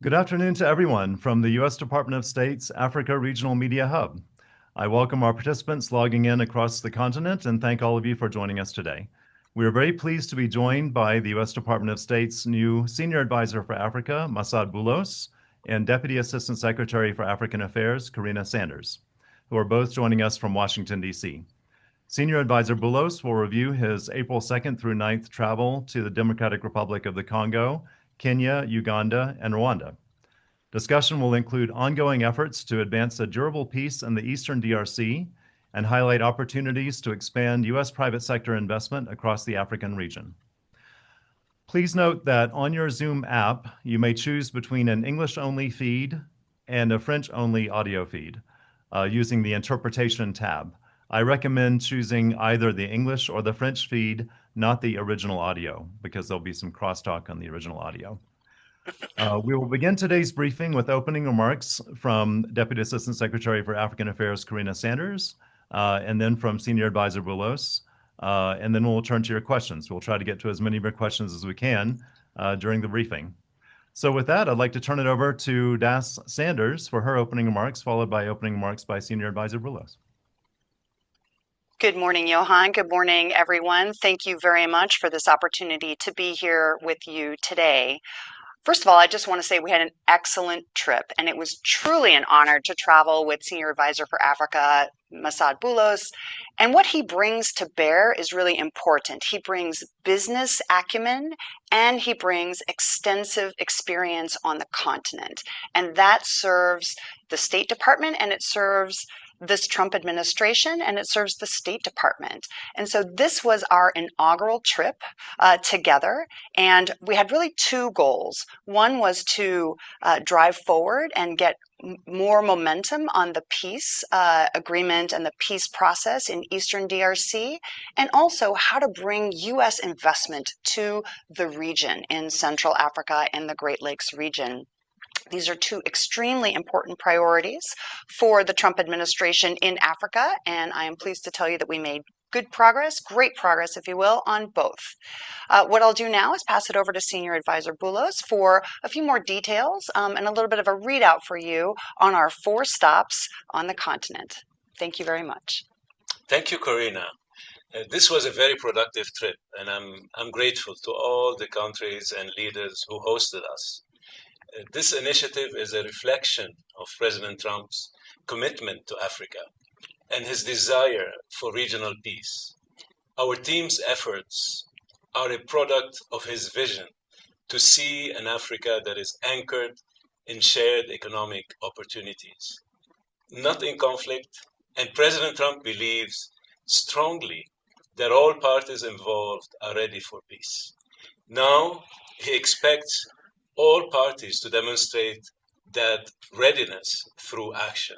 Good afternoon to everyone from the U.S. Department of State's Africa Regional Media Hub. I welcome our participants logging in across the continent and thank all of you for joining us today. We are very pleased to be joined by the U.S. Department of State's new Senior Advisor for Africa, Massad Boulos, and Deputy Assistant Secretary for African Affairs, Karina Sanders, who are both joining us from Washington, D.C. Senior Advisor Boulos will review his April 2nd through 9th travel to the Democratic Republic of the Congo, Kenya, Uganda, and Rwanda. Discussion will include ongoing efforts to advance a durable peace in the Eastern DRC and highlight opportunities to expand U.S. private sector investment across the African region. Please note that on your Zoom app, you may choose between an English-only feed and a French-only audio feed using the Interpretation tab. I recommend choosing either the English or the French feed, not the original audio, because there'll be some crosstalk on the original audio. We will begin today's briefing with opening remarks from Deputy Assistant Secretary for African Affairs, Karina Sanders, and then from Senior Advisor Boulos, and then we'll turn to your questions. We'll try to get to as many of your questions as we can during the briefing. So with that, I'd like to turn it over to Das Sanders for her opening remarks, followed by opening remarks by Senior Advisor Boulos. Good morning, Johan. Good morning, everyone. Thank you very much for this opportunity to be here with you today. First of all, I just want to say we had an excellent trip, and it was truly an honor to travel with Senior Advisor for Africa, Massad Boulos. And what he brings to bear is really important. He brings business acumen, and he brings extensive experience on the continent. And that serves the State Department, and it serves this Trump administration, and it serves the State Department. And so this was our inaugural trip together, and we had really two goals. One was to drive forward and get more momentum on the peace agreement and the peace process in Eastern DRC, and also how to bring U.S. investment to the region in Central Africa and the Great Lakes region. These are two extremely important priorities for the Trump administration in Africa, and I am pleased to tell you that we made good progress, great progress, if you will, on both. What I'll do now is pass it over to Senior Advisor Boulos for a few more details and a little bit of a readout for you on our 4 stops on the continent. Thank you very much. Thank you, Karina. This was a very productive trip, and I'm grateful to all the countries and leaders who hosted us. This initiative is a reflection of President Trump's commitment to Africa and his desire for regional peace. Our team's efforts are a product of his vision to see an Africa that is anchored in shared economic opportunities, not in conflict, and President Trump believes strongly that all parties involved are ready for peace. Now, he expects all parties to demonstrate that readiness through action.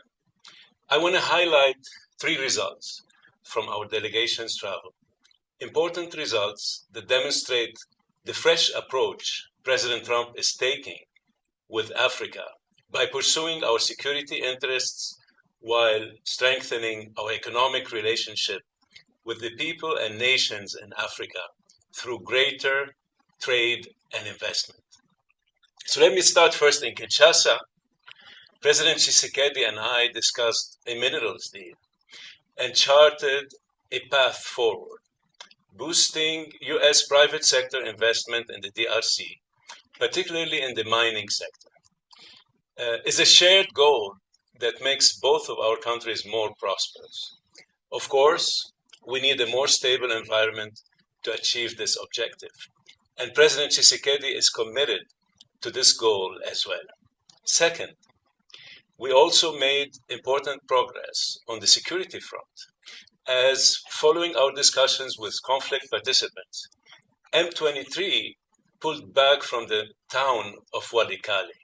I want to highlight 3 results from our delegation's travel. Important results that demonstrate the fresh approach President Trump is taking with Africa by pursuing our security interests while strengthening our economic relationship with the people and nations in Africa through greater trade and investment. So let me start first in Kinshasa. President Tshisekedi and I discussed a minerals deal and charted a path forward, boosting U.S. private sector investment in the DRC, particularly in the mining sector, is a shared goal that makes both of our countries more prosperous. Of course, we need a more stable environment to achieve this objective, and President Tshisekedi is committed to this goal as well. Second, we also made important progress on the security front, as following our discussions with conflict participants, M23 pulled back from the town of Walikale.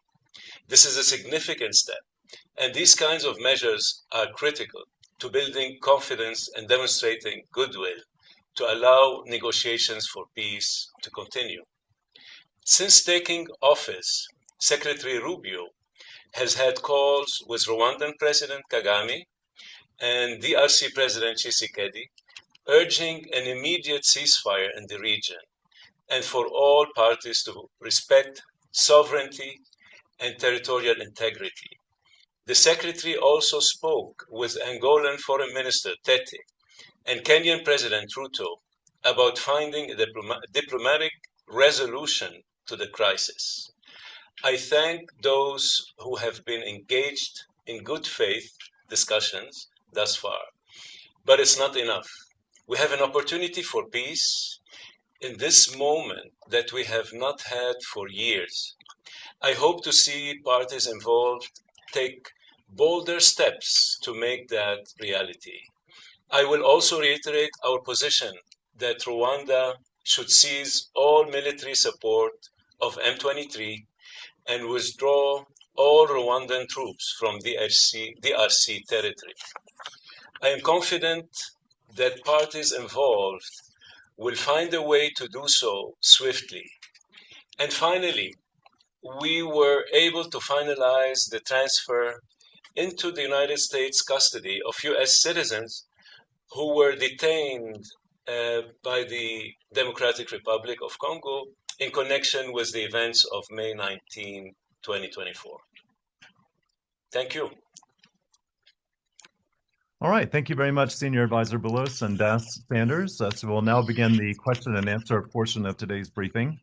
This is a significant step, and these kinds of measures are critical to building confidence and demonstrating goodwill to allow negotiations for peace to continue. Since taking office, Secretary Rubio has had calls with Rwandan President Kagame and DRC President Tshisekedi, urging an immediate ceasefire in the region and for all parties to respect sovereignty and territorial integrity. The Secretary also spoke with Angolan Foreign Minister Tete and Kenyan President Ruto about finding a diplomatic resolution to the crisis. I thank those who have been engaged in good faith discussions thus far, but it's not enough. We have an opportunity for peace in this moment that we have not had for years. I hope to see parties involved take bolder steps to make that reality. I will also reiterate our position that Rwanda should cease all military support of M23 and withdraw all Rwandan troops from DRC territory. I am confident that parties involved will find a way to do so swiftly. And finally, we were able to finalize the transfer into the United States custody of US citizens who were detained by the Democratic Republic of Congo in connection with the events of May 19, 2024. Thank you. All right, thank you very much, Senior Advisor Boulos and Das Sanders. So we'll now begin the question and answer portion of today's briefing.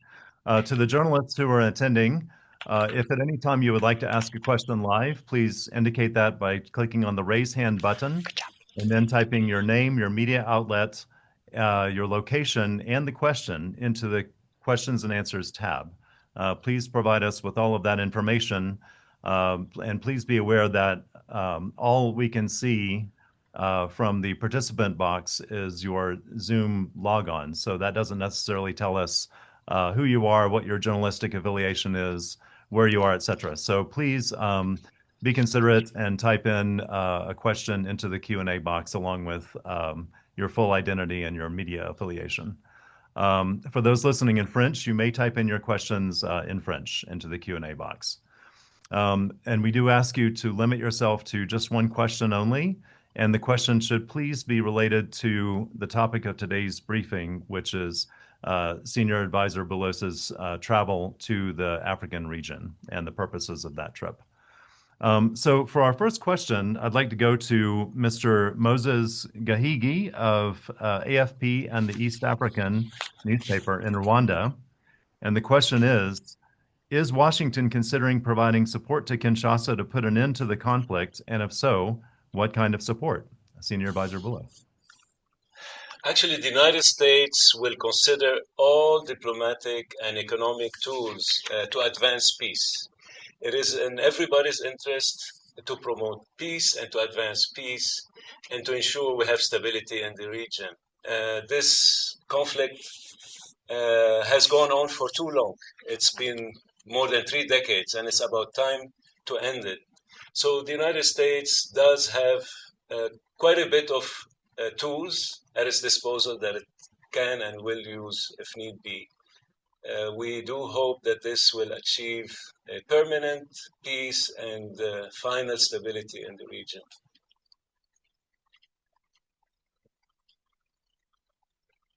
To the journalists who are attending, if at any time you would like to ask a question live, please indicate that by clicking on the raise hand button and then typing your name, your media outlet, your location, and the question into the questions and answers tab. Please provide us with all of that information, and please be aware that all we can see from the participant box is your Zoom logon. So that doesn't necessarily tell us who you are, what your journalistic affiliation is, where you are, etc. So please be considerate and type in a question into the Q&A box along with your full identity and your media affiliation. For those listening in French, you may type in your questions in French into the Q&A box. And we do ask you to limit yourself to just one question only, and the question should please be related to the topic of today's briefing, which is Senior Advisor Boulos's travel to the African region and the purposes of that trip. So for our first question, I'd like to go to Mr. Moses Gahigi of AFP and the East African newspaper in Rwanda. And the question is Washington considering providing support to Kinshasa to put an end to the conflict? And if so, what kind of support? Senior Advisor Boulos. Actually, the United States will consider all diplomatic and economic tools to advance peace. It is in everybody's interest to promote peace and to advance peace and to ensure we have stability in the region. This conflict has gone on for too long. It's been more than 3 decades, and it's about time to end it. So the United States does have quite a bit of tools at its disposal that it can and will use if need be. We do hope that this will achieve a permanent peace and final stability in the region.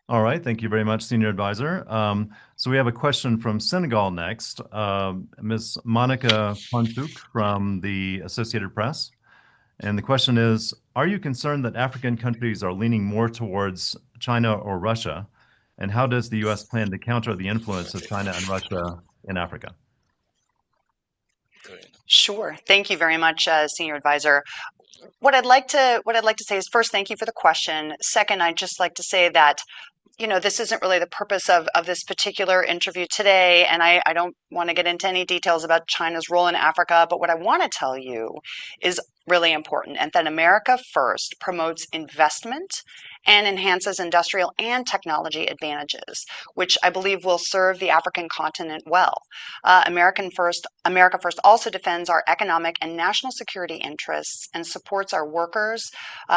All right, thank you very much, Senior Advisor. So we have a question from Senegal next. Ms. Monica Pontouk from the Associated Press. And the question is, are you concerned that African countries are leaning more towards China or Russia? And how does the U.S. plan to counter the influence of China and Russia in Africa? Sure. Thank you very much, Senior Advisor. What I'd like to say is, first, thank you for the question. Second, I'd just like to say that this isn't really the purpose of this particular interview today, and I don't want to get into any details about China's role in Africa, but what I want to tell you is really important, and that America First promotes investment and enhances industrial and technology advantages, which I believe will serve the African continent well. America First also defends our economic and national security interests and supports our workers,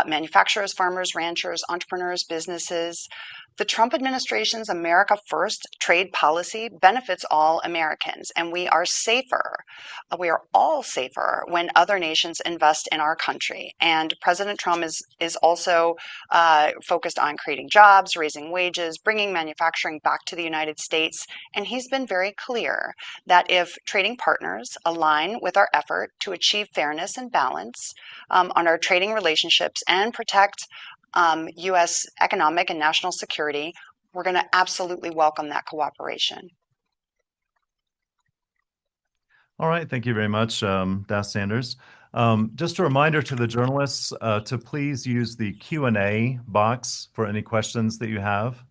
manufacturers, farmers, ranchers, entrepreneurs, businesses, The Trump administration's America First trade policy benefits all Americans, and we are safer. We are all safer when other nations invest in our country. And President Trump is also focused on creating jobs, raising wages, bringing manufacturing back to the United States. And he's been very clear that if trading partners align with our effort to achieve fairness and balance on our trading relationships and protect U.S. economic and national security, we're going to absolutely welcome that cooperation. All right, thank you very much, Das Sanders. Just a reminder to the journalists to please use the Q&A box for any questions that you have,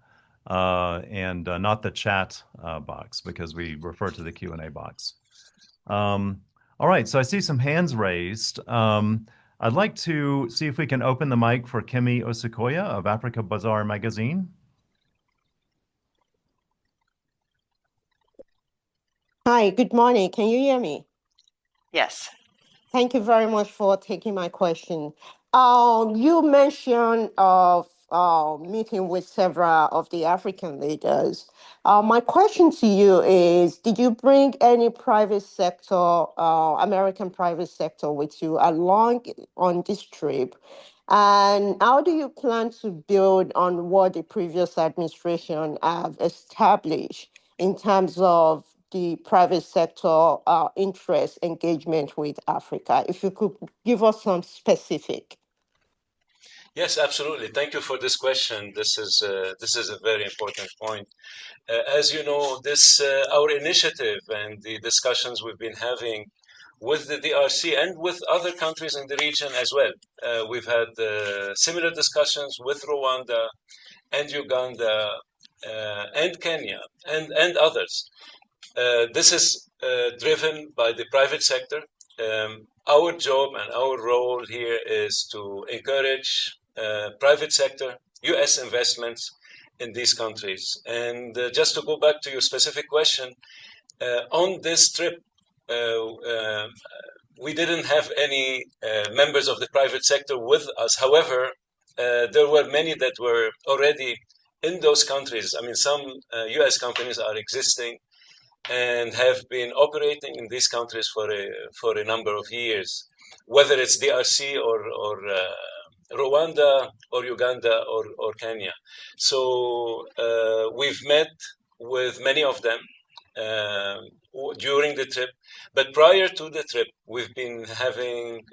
and not the chat box, because we refer to the Q&A box. All right, so I see some hands raised. I'd like to see if we can open the mic for Kemi Osikoya of Africa Bazaar magazine. Hi, good morning. Can you hear me? Yes. Thank you very much for taking my question. You mentioned of meeting with several of the African leaders. My question to you is, did you bring any private sector, American private sector with you along on this trip? And how do you plan to build on what the previous administration have established in terms of the private sector interest engagement with Africa? If you could give us some specific. Yes, absolutely. Thank you for this question. This is a very important point. As you know, this our initiative and the discussions we've been having with the DRC and with other countries in the region as well. We've had similar discussions with Rwanda and Uganda and Kenya and others. This is driven by the private sector. Our job and our role here is to encourage private sector, U.S. investments in these countries. And just to go back to your specific question, on this trip, we didn't have any members of the private sector with us. However, there were many that were already in those countries. I mean, some U.S. companies are existing and have been operating in these countries for a number of years, whether it's DRC or Rwanda or Uganda or Kenya. So we've met with many of them during the trip. But prior to the trip, we've been having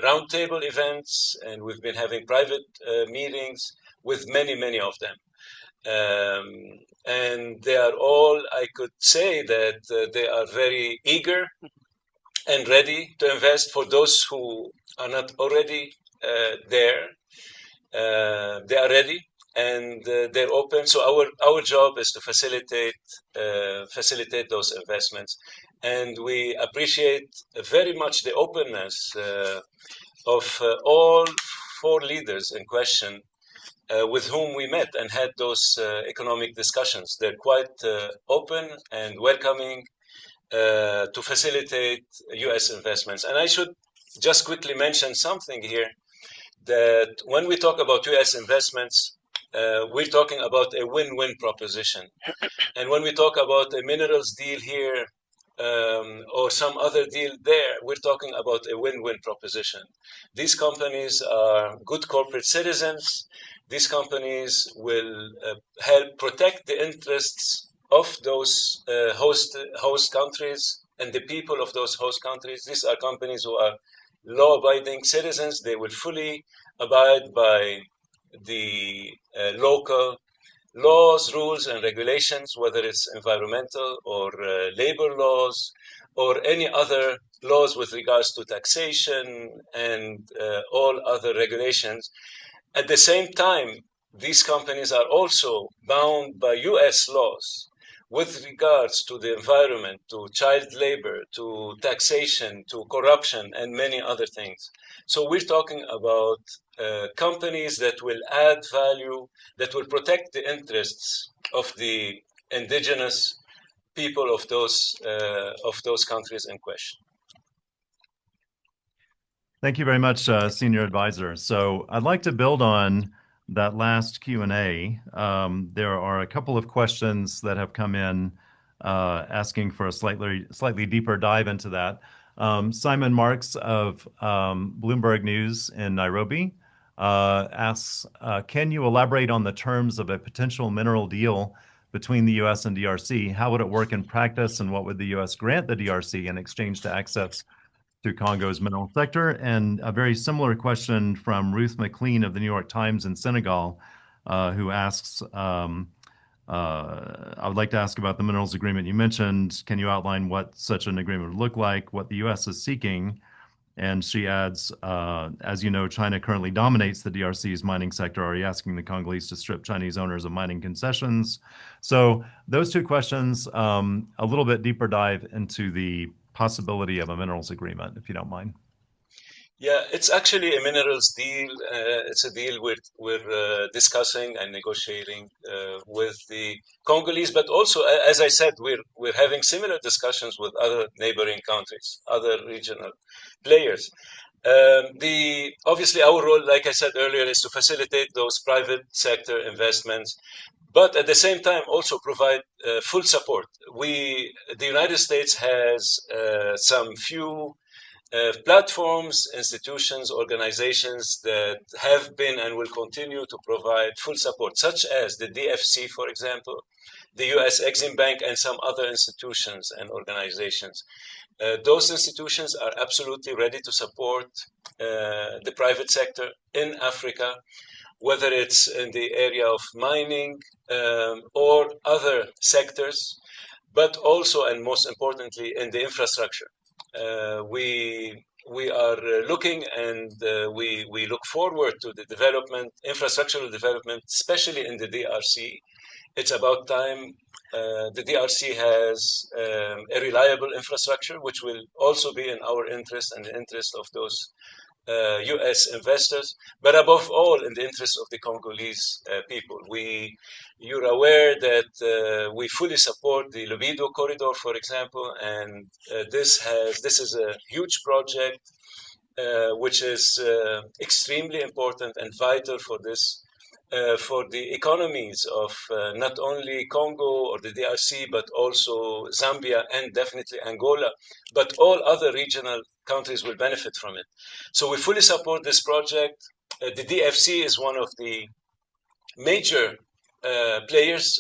roundtable events, and we've been having private meetings with many of them. And they are all, I could say that they are very eager and ready to invest. For those who are not already there, they are ready and they're open. So our job is to facilitate those investments. And we appreciate very much the openness of all four leaders in question with whom we met and had those economic discussions. They're quite open and welcoming to facilitate U.S. investments. And I should just quickly mention something here, that when we talk about U.S. investments, we're talking about a win-win proposition. And when we talk about a minerals deal here or some other deal there, we're talking about a win-win proposition. These companies are good corporate citizens. These companies will help protect the interests of those host countries and the people of those host countries. These are companies who are law-abiding citizens. They will fully abide by the local laws, rules, and regulations, whether it's environmental or labor laws or any other laws with regards to taxation and all other regulations. At the same time, these companies are also bound by U.S. laws with regards to the environment, to child labor, to taxation, to corruption, and many other things. So we're talking about companies that will add value, that will protect the interests of the indigenous people of those countries in question. Thank you very much, Senior Advisor. So I'd like to build on that last Q&A, there are a couple of questions that have come in asking for a slightly deeper dive into that. Simon Marks of Bloomberg News in Nairobi asks, can you elaborate on the terms of a potential mineral deal between the U.S. and DRC? How would it work in practice, and what would the U.S. grant the DRC in exchange to access to Congo's mineral sector? And a very similar question from Ruth McLean of the New York Times in Senegal, who asks, I would like to ask about the minerals agreement you mentioned. Can you outline what such an agreement would look like, what the U.S. is seeking? And she adds, as you know, China currently dominates the DRC's mining sector. Are you asking the Congolese to strip Chinese owners of mining concessions? So those two questions, a little bit deeper dive into the possibility of a minerals agreement, if you don't mind. Yeah, it's actually a minerals deal. It's a deal we're discussing and negotiating with the Congolese, but also, as I said, we're having similar discussions with other neighboring countries, other regional players. Obviously our role, like I said earlier, is to facilitate those private sector investments, but at the same time also provide full support. The United States has some few platforms, institutions, organizations that have been and will continue to provide full support, such as the DFC, for example, the US Exim Bank, and some other institutions and organizations. Those institutions are absolutely ready to support the private sector in Africa, whether it's in the area of mining or other sectors, but also, and most importantly, in the infrastructure. We are looking, and we look forward to the development, infrastructural development, especially in the DRC. It's about time. The DRC has a reliable infrastructure, which will also be in our interest and the interest of those US investors, but above all in the interest of the Congolese people. You're aware that we fully support the Libido corridor, for example, and this is a huge project which is extremely important and vital for this. For the economies of not only Congo or the DRC, but also Zambia and definitely Angola, but all other regional countries will benefit from it. So we fully support this project. The DFC is one of the major players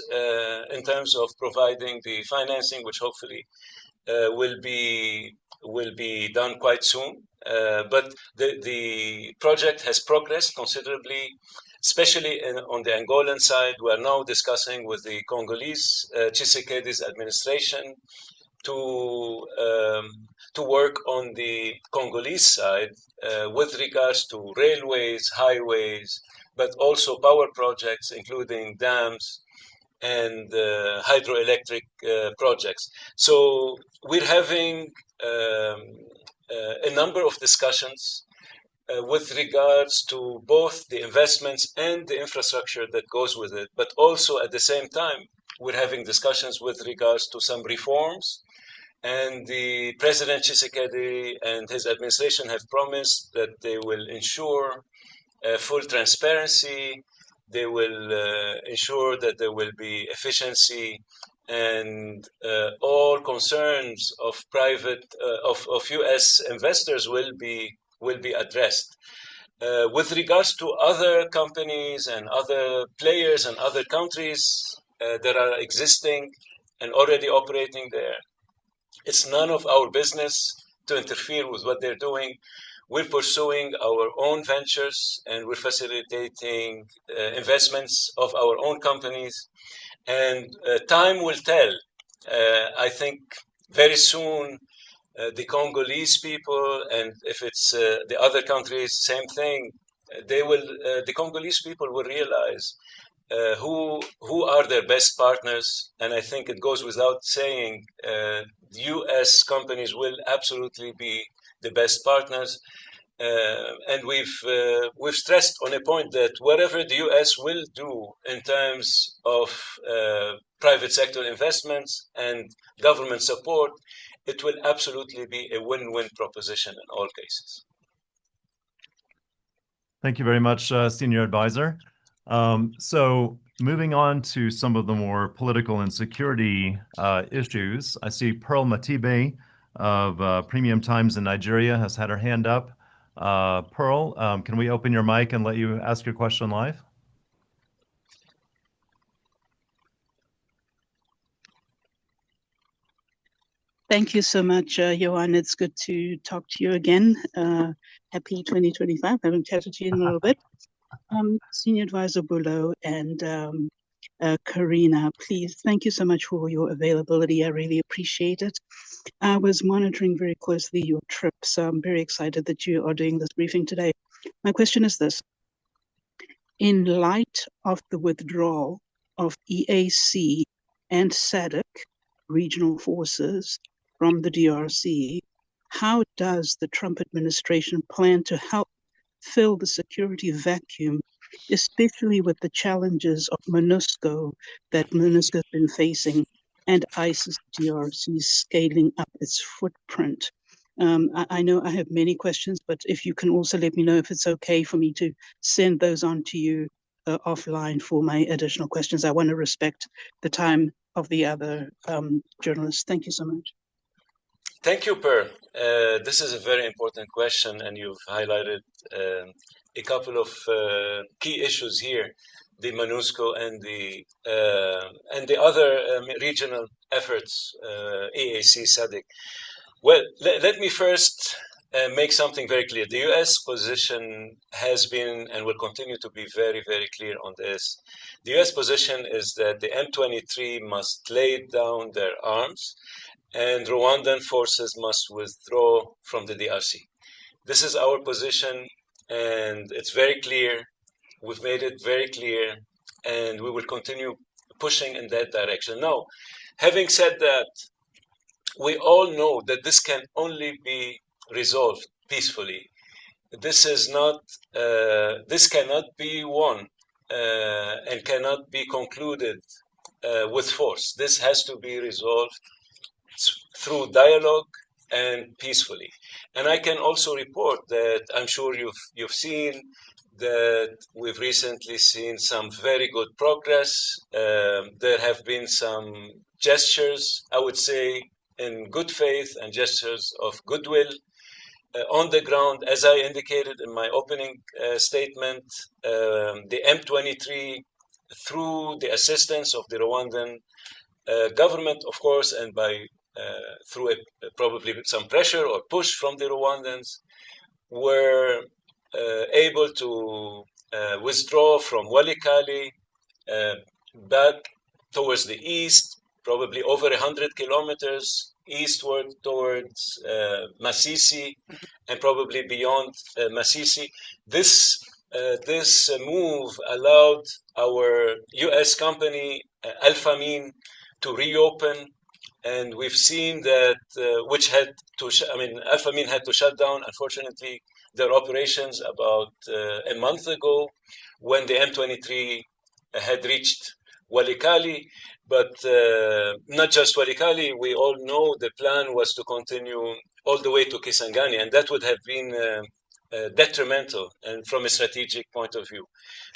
in terms of providing the financing, which hopefully will be done quite soon. But the project has progressed considerably, especially on the Angolan side. We are now discussing with the Congolese Tshisekedi's administration to work on the Congolese side with regards to railways, highways, but also power projects, including dams and hydroelectric projects. So we're having a number of discussions with regards to both the investments and the infrastructure that goes with it, but also at the same time, we're having discussions with regards to some reforms. And the President Tshisekedi and his administration have promised that they will ensure full transparency. They will ensure that there will be efficiency, and all concerns of of US investors will be addressed. With regards to other companies and other players and other countries that are existing and already operating there, it's none of our business to interfere with what they're doing. We're pursuing our own ventures, and we're facilitating investments of our own companies. And time will tell. I think very soon the Congolese people, and if it's the other countries, same thing. The Congolese people will realize who are their best partners, and I think it goes without saying, U.S. companies will absolutely be the best partners. And we've stressed on a point that whatever the U.S. will do in terms of private sector investments and government support, it will absolutely be a win-win proposition in all cases. Thank you very much, Senior Advisor. So moving on to some of the more political and security issues, I see Pearl Matibe of Premium Times in Nigeria has had her hand up. Pearl, can we open your mic and let you ask your question live? Thank you so much, Johan. It's good to talk to you again. Happy 2025. I haven't chatted to you in a little bit. Senior Advisor Boulos and Karina, please, thank you so much for your availability. I really appreciate it. I was monitoring very closely your trip, so I'm very excited that you are doing this briefing today. My question is this. In light of the withdrawal of EAC and SADC regional forces from the DRC, how does the Trump administration plan to help fill the security vacuum, especially with the challenges of MONUSCO that MONUSCO has been facing and ISIS DRC scaling up its footprint? I know I have many questions, but if you can also let me know if it's okay for me to send those on to you offline for my additional questions. I want to respect the time of the other journalists. Thank you so much. Thank you, Per. This is a very important question, and you've highlighted a couple of key issues here: the MONUSCO and the other regional efforts, EAC, SADC. Well, let me first make something very clear. The U.S. position has been and will continue to be very, very clear on this. The U.S. position is that the M23 must lay down their arms and Rwandan forces must withdraw from the DRC. This is our position, and it's very clear. We've made it very clear, and we will continue pushing in that direction. Now, having said that, we all know that this can only be resolved peacefully. This is not. This cannot be won and cannot be concluded with force. This has to be resolved through dialogue and peacefully. And I can also report that I'm sure you've seen that we've recently seen some very good progress. There have been some gestures, I would say, in good faith and gestures of goodwill on the ground. As I indicated in my opening statement, the M23, through the assistance of the Rwandan government, of course, and by through probably some pressure or push from the Rwandans, were able to withdraw from Walikale back towards the east, probably over 100 kilometers eastward towards Masisi, and probably beyond Masisi. This move allowed our U.S. company, Alphamine, to reopen. And we've seen that, which had to, Alphamine had to shut down, unfortunately, their operations about a month ago when the M23 had reached Walikale. But not just Walikale, we all know the plan was to continue all the way to Kisangani, and that would have been detrimental and from a strategic point of view.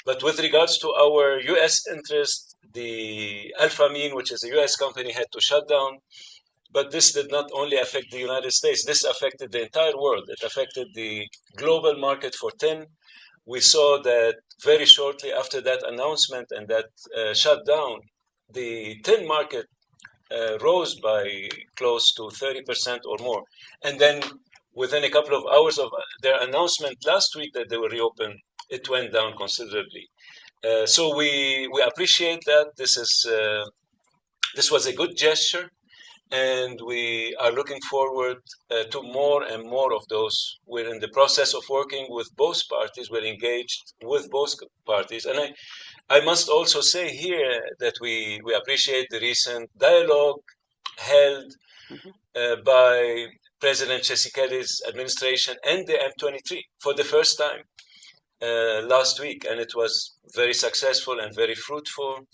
But with regards to our U.S. interest, the Alphamine, which is a U.S. company, had to shut down. But this did not only affect the United States. This affected the entire world. It affected the global market for tin. We saw that very shortly after that announcement and that shutdown, the tin market rose by close to 30% or more. And then within a couple of hours of their announcement last week that they will reopen, it went down considerably. So we appreciate that. This was a good gesture, and we are looking forward to more and more of those. We're in the process of working with both parties. We're engaged with both parties. And I must also say here that we appreciate the recent dialogue held by President Tshisekedi's administration and the M23 for the first time last week. And it was very successful and very fruitful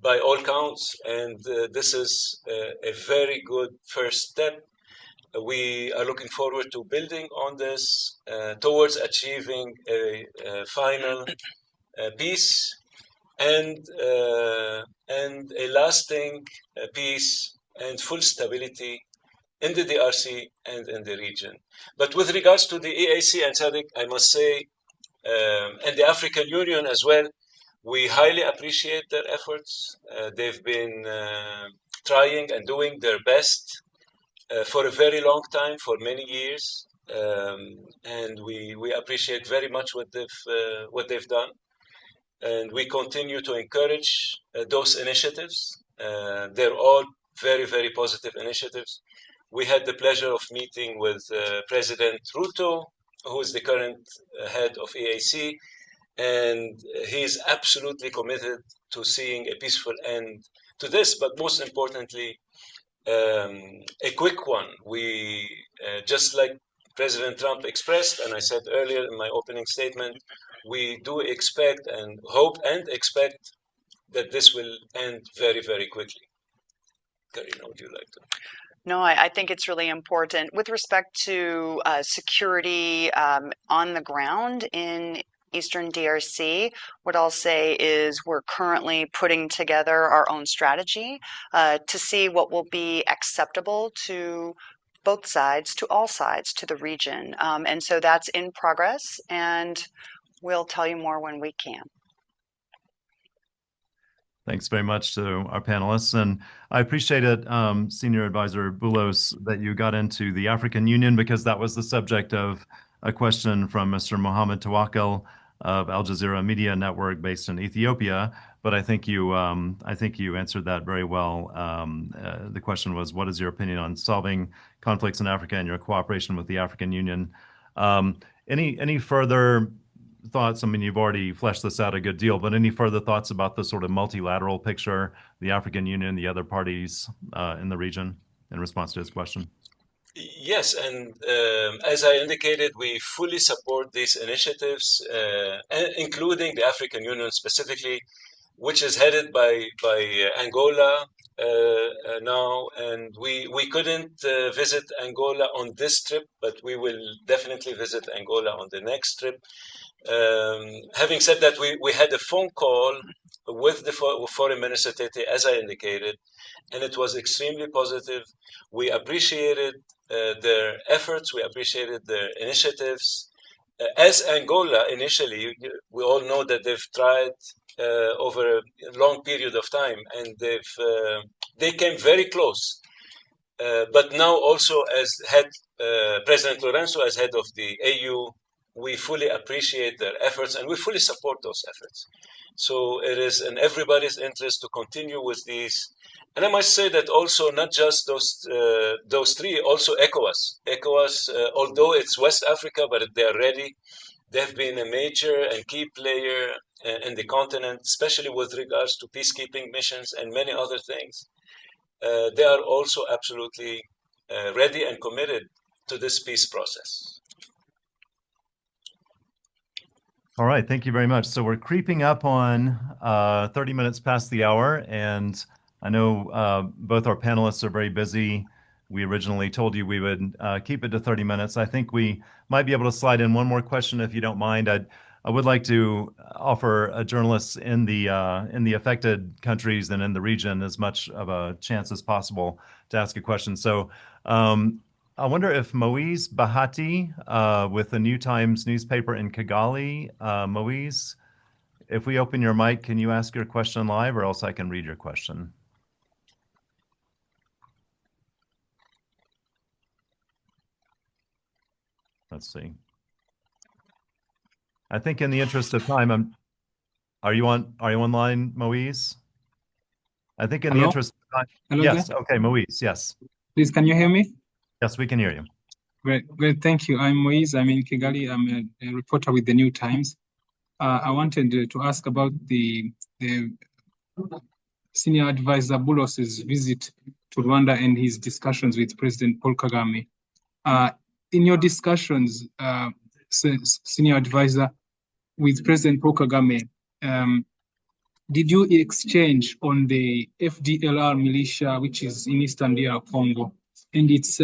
by all counts. And this is a very good first step. We are looking forward to building on this towards achieving a final peace and a lasting peace and full stability in the DRC and in the region. But with regards to the EAC and SADC, I must say, and the African Union as well, we highly appreciate their efforts. They've been trying and doing their best for a very long time, for many years, and we appreciate very much what they've done, and we continue to encourage those initiatives. They're all very, very positive initiatives. We had the pleasure of meeting with President Ruto, who is the current head of EAC, and he's absolutely committed to seeing a peaceful end to this, but most importantly, a quick one. We, just like President Trump expressed, and I said earlier in my opening statement, we do expect and hope and expect that this will end very, very quickly. Karina, would you like to? No, I think it's really important. With respect to security on the ground in Eastern DRC, what I'll say is we're currently putting together our own strategy to see what will be acceptable to both sides, to all sides, to the region. And so that's in progress, and we'll tell you more when we can. Thanks very much to our panelists. And I appreciate it, Senior Advisor Boulos, that you got into the African Union, because that was the subject of a question from Mr. Mohammed Tawakkal of Al Jazeera Media Network based in Ethiopia. But I think you answered that very well. The question was, what is your opinion on solving conflicts in Africa and your cooperation with the African Union? Any further thoughts? I mean, you've already fleshed this out a good deal, but any further thoughts about the sort of multilateral picture, the African Union, the other parties in the region, in response to his question? Yes, and as I indicated, we fully support these initiatives, including the African Union specifically, which is headed by Angola now, and we couldn't visit Angola on this trip, but we will definitely visit Angola on the next trip. Having said that, we had a phone call with the Foreign Minister Tete, as I indicated, and it was extremely positive. We appreciated their efforts, we appreciated their initiatives. As Angola initially, we all know that they've tried over a long period of time, and they came very close. But now also as head, President Lorenzo as head of the AU, we fully appreciate their efforts and we fully support those efforts. So it is in everybody's interest to continue with these. And I must say that also not just those three, also ECOWAS. ECOWAS, although it's West Africa, but they are ready. They've been a major and key player in the continent, especially with regards to peacekeeping missions and many other things. They are also absolutely ready and committed to this peace process. All right, thank you very much. So we're creeping up on 30 minutes past the hour, and I know both our panelists are very busy. We originally told you we would keep it to 30 minutes. I think we might be able to slide in one more question if you don't mind. I would like to offer journalists in the affected countries and in the region as much of a chance as possible to ask a question. So I wonder if Moise Bahati with the New Times newspaper in Kigali, Moise, if we open your mic, can you ask your question live, or else I can read your question? Let's see. I think in the interest of time, are you online, Moise? I think in the interest of time. Hello, yes. there? Okay, Moise. Yes. Please, can you hear me? Yes, we can hear you. Great. Thank you. I'm Moise. I'm in Kigali. I'm a reporter with the New Times. I wanted to ask about the Senior Advisor Boulos's visit to Rwanda and his discussions with President Paul Kagame. In your discussions, Senior Advisor, with President Paul Kagame, did you exchange on the FDLR militia, which is in Eastern DR Congo? and its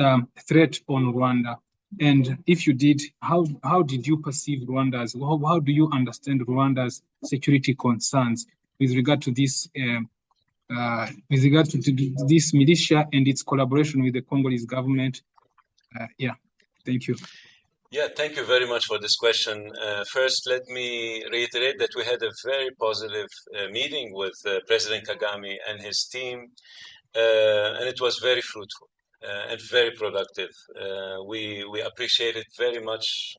threat on Rwanda? And if you did, how did you perceive Rwanda's, how do you understand Rwanda's security concerns with regard to this this militia and its collaboration with the Congolese government? Yeah, thank you. Yeah, thank you very much for this question. First, let me reiterate that we had a very positive meeting with President Kagame and his team, and it was very fruitful and very productive. We appreciated very much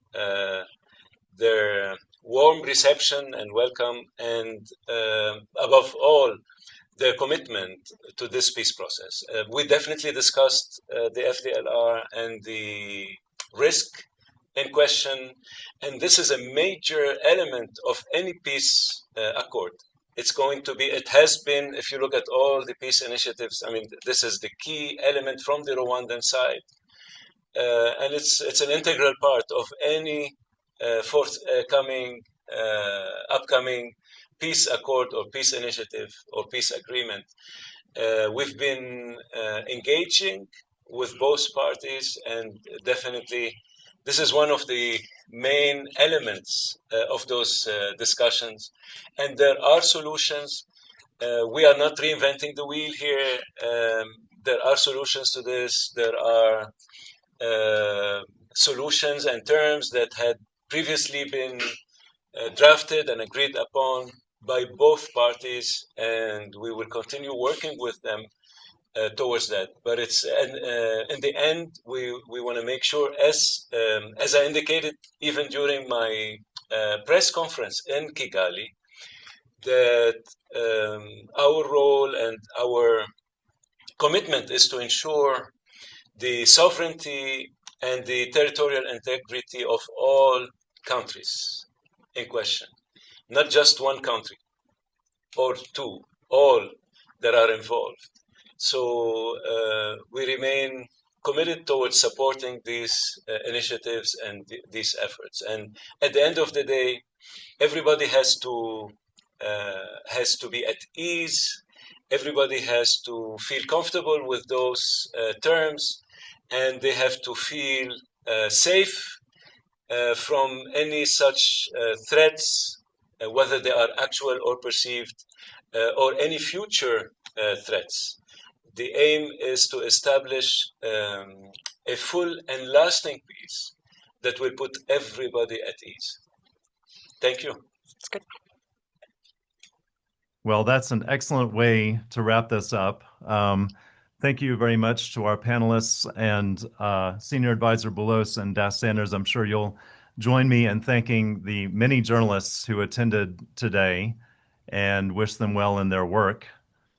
their warm reception and welcome, and above all, their commitment to this peace process. We definitely discussed the FDLR and the risk in question, and this is a major element of any peace accord. It's going to be, it has been, if you look at all the peace initiatives, I mean, this is the key element from the Rwandan side, and it's an integral part of any forthcoming, upcoming peace accord or peace initiative or peace agreement. We've been engaging with both parties, and definitely this is one of the main elements of those discussions. And there are solutions. We are not reinventing the wheel here. There are solutions to this. There are solutions and terms that had previously been drafted and agreed upon by both parties, and we will continue working with them towards that. But it's in the end, we want to make sure, as I indicated even during my press conference in Kigali, that our role and our commitment is to ensure the sovereignty and the territorial integrity of all countries in question, not just one country or two, all that are involved. So we remain committed towards supporting these initiatives and these efforts. And at the end of the day, everybody has to be at ease. Everybody has to feel comfortable with those terms, and they have to feel safe from any such threats, whether they are actual or perceived, or any future threats. The aim is to establish a full and lasting peace that will put everybody at ease. Thank you. That's good. Well, that's an excellent way to wrap this up. Thank you very much to our panelists and Senior Advisor Boulos and Das Sanders. I'm sure you'll join me in thanking the many journalists who attended today and wish them well in their work.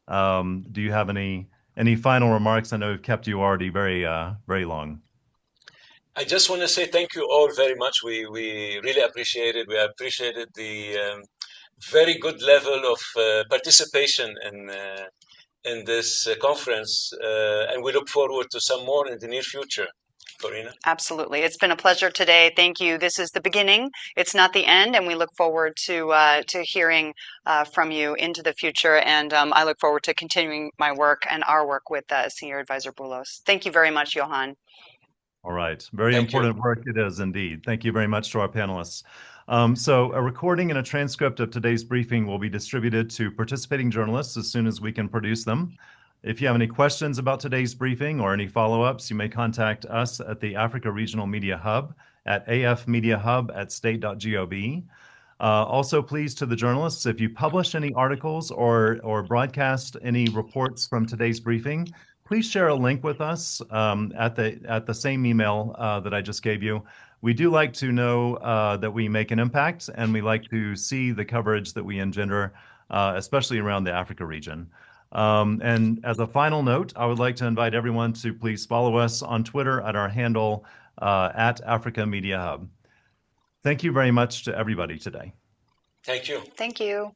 Do you have any final remarks? I know we've kept you already very long. I just want to say thank you all very much. We really appreciate it. We appreciated the very good level of participation in this conference, and we look forward to some more in the near future. Corina? Absolutely. It's been a pleasure today. Thank you. This is the beginning. It's not the end, and we look forward to hearing from you into the future. And I look forward to continuing my work and our work with Senior Advisor Boulos. Thank you very much, Johan. All right. Very important work it is indeed. Thank you very much to our panelists. So a recording and a transcript of today's briefing will be distributed to participating journalists as soon as we can produce them. If you have any questions about today's briefing or any follow-ups, you may contact us at the Africa Regional Media Hub at afmediahub@state.gov. Also, please, to the journalists, if you publish any articles or broadcast any reports from today's briefing, please share a link with us at the same email that I just gave you. We do like to know that we make an impact, and we like to see the coverage that we engender, especially around the Africa region. And as a final note, I would like to invite everyone to please follow us on Twitter at our handle at Africa Media Hub. Thank you very much to everybody today. Thank you. Thank you.